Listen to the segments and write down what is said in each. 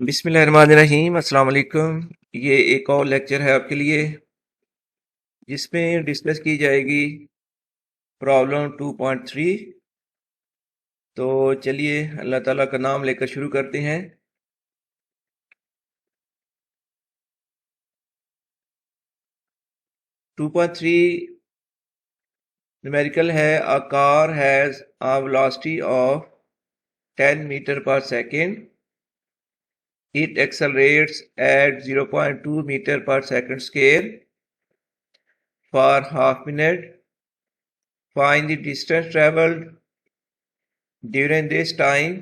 बिस्मिल्लाहिर्रहमानिर्रहीम अस्सलाम वालेकुम। ये एक और लेक्चर है आपके लिए जिसमें डिस्कस की जाएगी प्रॉब्लम 2.3। तो चलिए अल्लाह ताला का नाम लेकर शुरू करते हैं। टू पॉइंट थ्री न्यूमेरिकल है। A car has a velocity of 10 metre per second. It accelerates at 0.2 meter per second square for half minute. Find the distance traveled during this time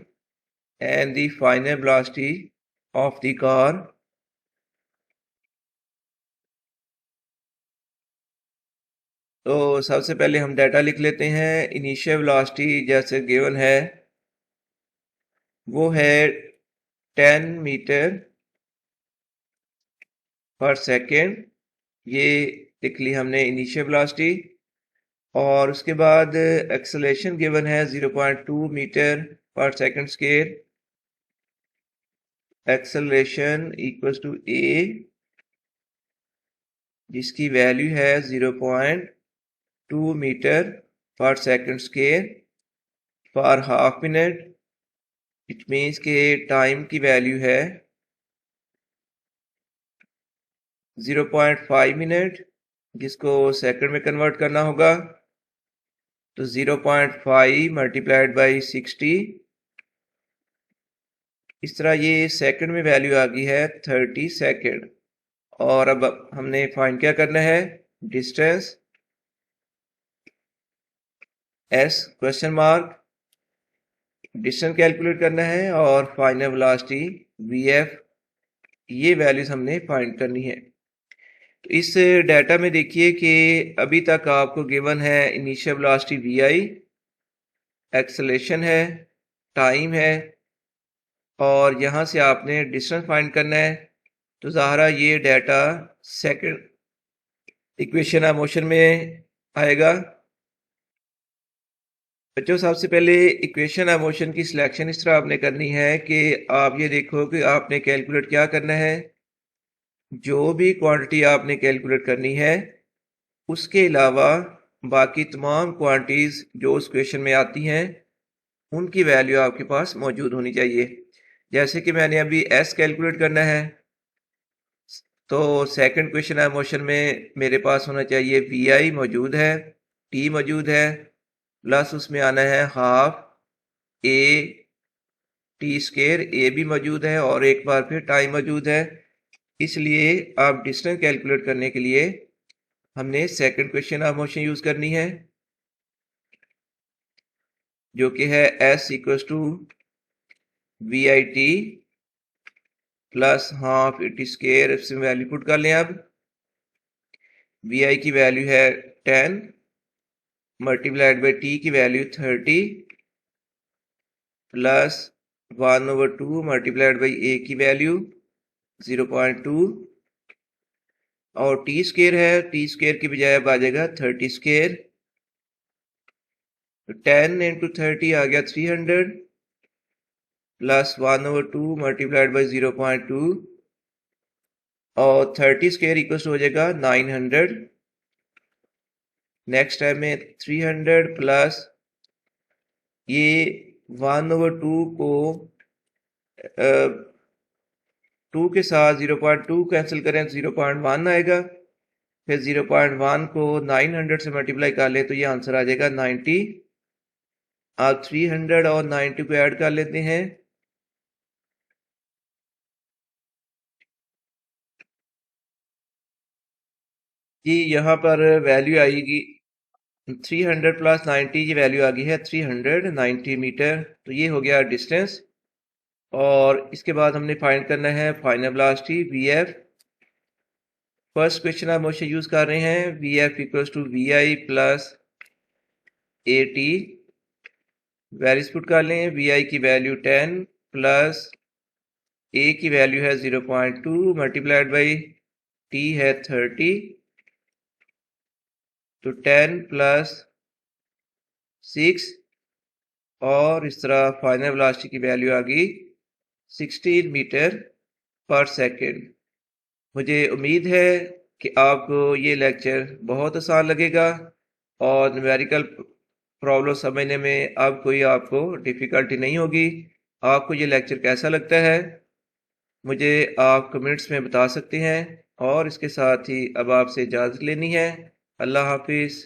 and the final velocity of the car। तो सबसे पहले हम data लिख लेते हैं। Initial velocity जैसे given है वो है 10 मीटर पर सेकेंड। ये लिख ली हमने इनिशियल वेलोसिटी। और उसके बाद एक्सेलरेशन गिवन है 0.2 metre per second square. Acceleration equals to a जिसकी वैल्यू है 0.2 metre per second square for half minute. It means के टाइम की वैल्यू है 0.5 मिनट जिसको सेकंड में कन्वर्ट करना होगा। तो 0.5 मल्टीप्लाइड बाई 60। इस तरह ये सेकंड में वैल्यू आ गई है 30 सेकंड। और अब हमने फाइंड क्या करना है, distance S question mark, distance calculate करना है और फाइनल वेलोसिटी वी एफ, ये वैल्यूज हमने फाइंड करनी है। तो इस डाटा में देखिए कि अभी तक आपको गिवन है initial velocity V I, acceleration है, टाइम है और यहाँ से आपने डिस्टेंस फाइंड करना है। तो ज़ाहिरा ये data second equation of motion में आएगा। बच्चों सबसे पहले इक्वेशन ऑफ मोशन की सिलेक्शन इस तरह आपने करनी है कि आप ये देखो कि आपने कैलकुलेट क्या करना है। जो भी क्वांटिटी आपने कैलकुलेट करनी है उसके अलावा बाकी तमाम क्वांटिटीज जो उस क्वेश्चन में आती हैं उनकी वैल्यू आपके पास मौजूद होनी चाहिए। जैसे कि मैंने अभी एस कैलकुलेट करना है तो सेकंड क्वेश्चन ऑफ मोशन में मेरे पास होना चाहिए वी आई मौजूद है, टी मौजूद है, प्लस उसमें आना है हाफ ए टी स्केयर, ए भी मौजूद है और एक बार फिर टाइम मौजूद है। इसलिए आप डिस्टेंस कैलकुलेट करने के लिए हमने second question of motion use करनी है जो कि है S equals to V I T plus half A T square. इसमें वैल्यू पुट कर लें। अब वी आई की वैल्यू है 10 मल्टीप्लाइड बाई टी की value 30 plus 1/2 multiplied by A की वैल्यू 0.2 और टी स्केयर है, टी स्केयर की बजाय अब आ जाएगा 30 स्केयर। तो 10 इंटू 30 आ गया 300 प्लस 1/2 मल्टीप्लाइड बाई 0.2 और 30 स्केयर इक्वल हो जाएगा 900। नेक्स्ट टाइम में 300 प्लस ये 1/2 को 2 के साथ 0.2 कैंसिल करें तो 0.1 आएगा। फिर 0.1 को 900 से मल्टीप्लाई कर ले तो ये आंसर आ जाएगा 90। आप 300 और 90 को ऐड कर लेते हैं। जी यहाँ पर वैल्यू आएगी 300 प्लस 90 की वैल्यू आ गई है 390 मीटर। तो ये हो गया डिस्टेंस। और इसके बाद हमने फाइंड करना है final velocity V F. First question आप मोशन यूज कर रहे हैं V F equals to V I plus A T. Values put कर लें। वी आई की वैल्यू 10 प्लस ए की वैल्यू है 0.2 मल्टीप्लाइड बाई टी है 30। तो 10 प्लस 6 और इस तरह फाइनल वेलोसिटी की वैल्यू आ गई 16 मीटर पर सेकंड। मुझे उम्मीद है कि आपको ये लेक्चर बहुत आसान लगेगा और न्यूमेरिकल प्रॉब्लम समझने में अब कोई आपको डिफ़िकल्टी नहीं होगी। आपको ये लेक्चर कैसा लगता है मुझे आप कमेंट्स में बता सकते हैं और इसके साथ ही अब आपसे इजाज़त लेनी है। अल्लाह हाफिज़।